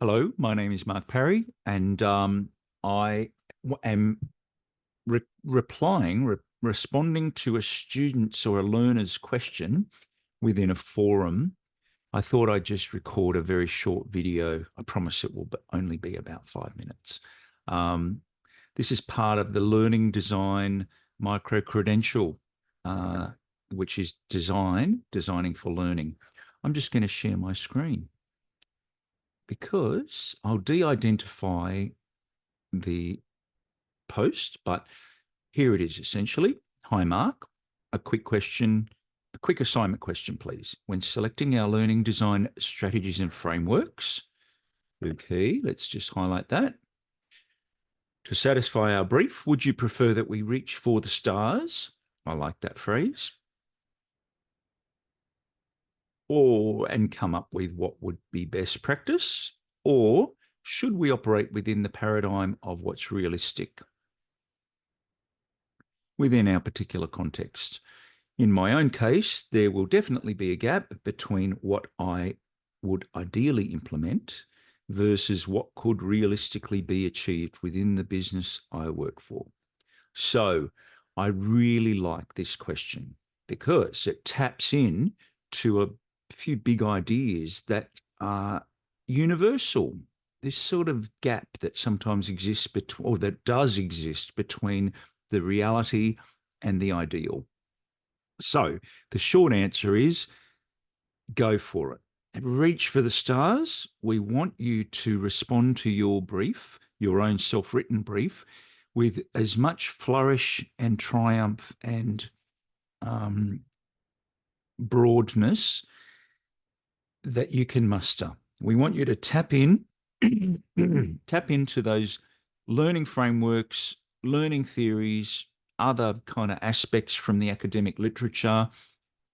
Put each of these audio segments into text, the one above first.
Hello, my name is Mark Parry, and am responding to a student's or a learner's question within a forum. I thought I'd just record a very short video. I promise it will only be about 5 minutes. Um, this is part of the Learning Design micro credential, uh, which is designing for learning. I'm just going to share my screen because I'll de-identify the post, but here it is essentially. Hi, Mark. A quick assignment question, please. When selecting our learning design strategies and frameworks, okay, let's just highlight that. To satisfy our brief, would you prefer that we reach for the stars? I like that phrase. And come up with what would be best practice? Or should we operate within the paradigm of what's realistic within our particular context? In my own case, there will definitely be a gap between what I would ideally implement versus what could realistically be achieved within the business I work for. So I really like this question because it taps in to a few big ideas that are universal. This sort of gap that sometimes exists or that does exist between the reality and the ideal. So the short answer is go for it. Reach for the stars. We want you to respond to your brief, your own self-written brief, with as much flourish and triumph and broadness that you can muster. We want you to tap into those learning frameworks, learning theories, other kind of aspects from the academic literature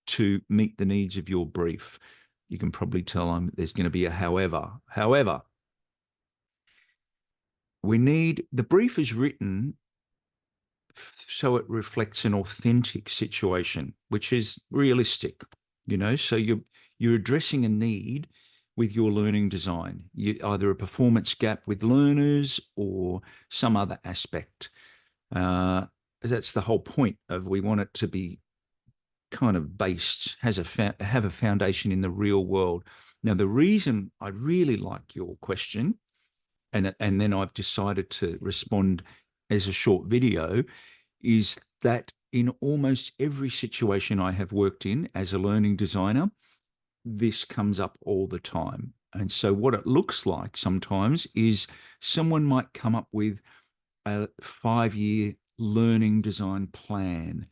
to meet the needs of your brief. You can probably tell there's going to be a however. However, the brief is written so it reflects an authentic situation, which is realistic, so you're addressing a need with your learning design, either a performance gap with learners or some other aspect. That's the whole point of we want it to be kind of based, have a foundation in the real world. Now, the reason I really like your question, and then I've decided to respond as a short video, is that in almost every situation I have worked in as a learning designer, this comes up all the time. And so what it looks like sometimes is someone might come up with a 5-year learning design plan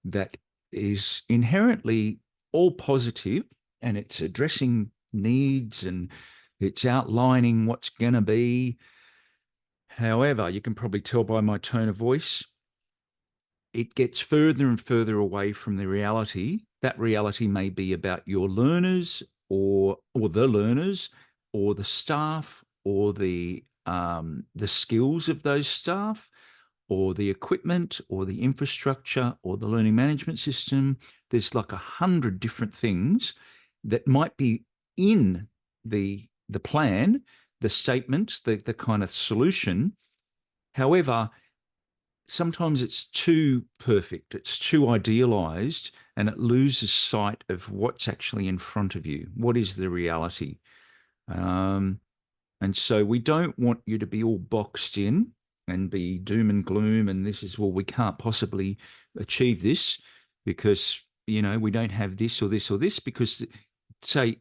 that is inherently all positive, and it's addressing needs and it's outlining what's going to be. However, you can probably tell by my tone of voice, it gets further and further away from the reality. That reality may be about your learners or the learners or the staff or the skills of those staff or the equipment or the infrastructure or the learning management system. There's like 100 different things that might be in the plan, the statement, the kind of solution. However, sometimes it's too perfect, it's too idealized, and it loses sight of what's actually in front of you. What is the reality? And so we don't want you to be all boxed in and be doom and gloom. And this is, well, we can't possibly achieve this because, we don't have this or this or this, because, say,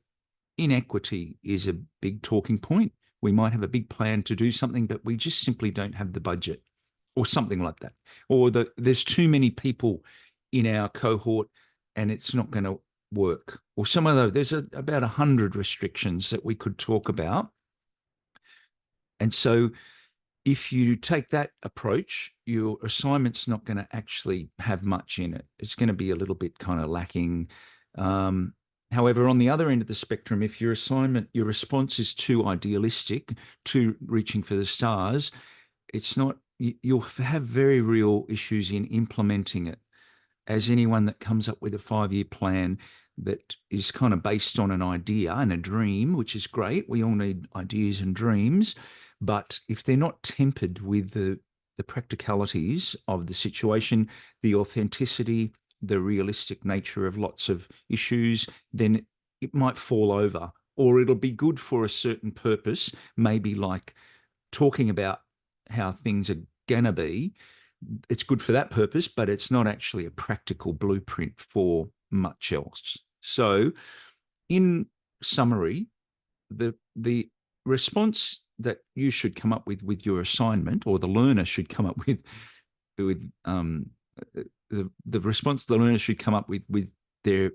inequity is a big talking point. We might have a big plan to do something, but we just simply don't have the budget or something like that. Or there's too many people in our cohort and it's not going to work. Or some other, there's about 100 restrictions that we could talk about. And so if you take that approach, your assignment's not going to actually have much in it. It's going to be a little bit kind of lacking. However, on the other end of the spectrum, if your response is too idealistic, too reaching for the stars, it's not, you'll have very real issues in implementing it. As anyone that comes up with a 5-year plan, that is kind of based on an idea and a dream, which is great. We all need ideas and dreams. But if they're not tempered with the practicalities of the situation, the authenticity, the realistic nature of lots of issues, then it might fall over, or it'll be good for a certain purpose, maybe like talking about how things are going to be. It's good for that purpose, but it's not actually a practical blueprint for much else. So, in summary, the response that you should come up with your assignment, or the learner should come up with the response the learner should come up with their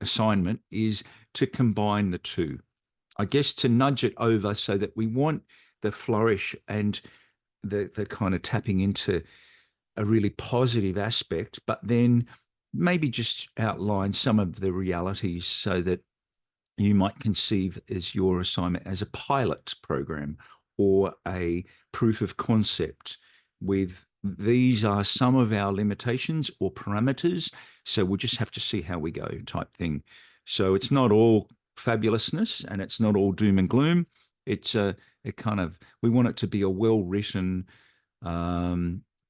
assignment is to combine the two. I guess to nudge it over so that we want the flourish and the kind of tapping into a really positive aspect, but then maybe just outline some of the realities so that you might conceive as your assignment as a pilot program or a proof of concept with these are some of our limitations or parameters. So we'll just have to see how we go type thing. So it's not all fabulousness and it's not all doom and gloom. It's a kind of, we want it to be a well-written,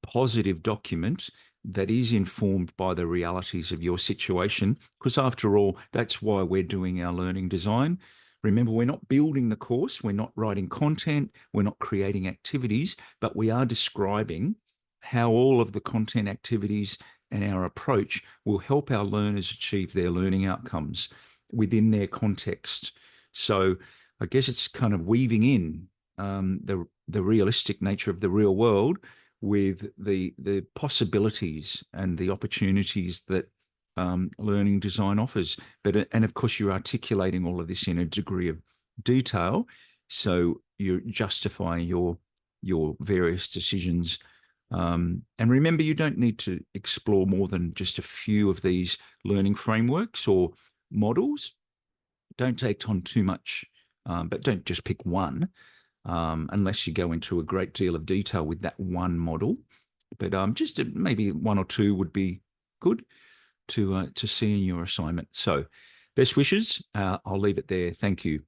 positive document that is informed by the realities of your situation. Because after all, that's why we're doing our learning design. Remember, we're not building the course, we're not writing content, we're not creating activities, but we are describing how all of the content, activities, and our approach will help our learners achieve their learning outcomes within their context. So I guess it's kind of weaving in the realistic nature of the real world with the possibilities and the opportunities that learning design offers. But and of course, you're articulating all of this in a degree of detail, so you're justifying your various decisions. And remember, you don't need to explore more than just a few of these learning frameworks or models. Don't take on too much, but don't just pick one. Unless you go into a great deal of detail with that one model. But just maybe one or two would be good to see in your assignment. So best wishes. I'll leave it there. Thank you.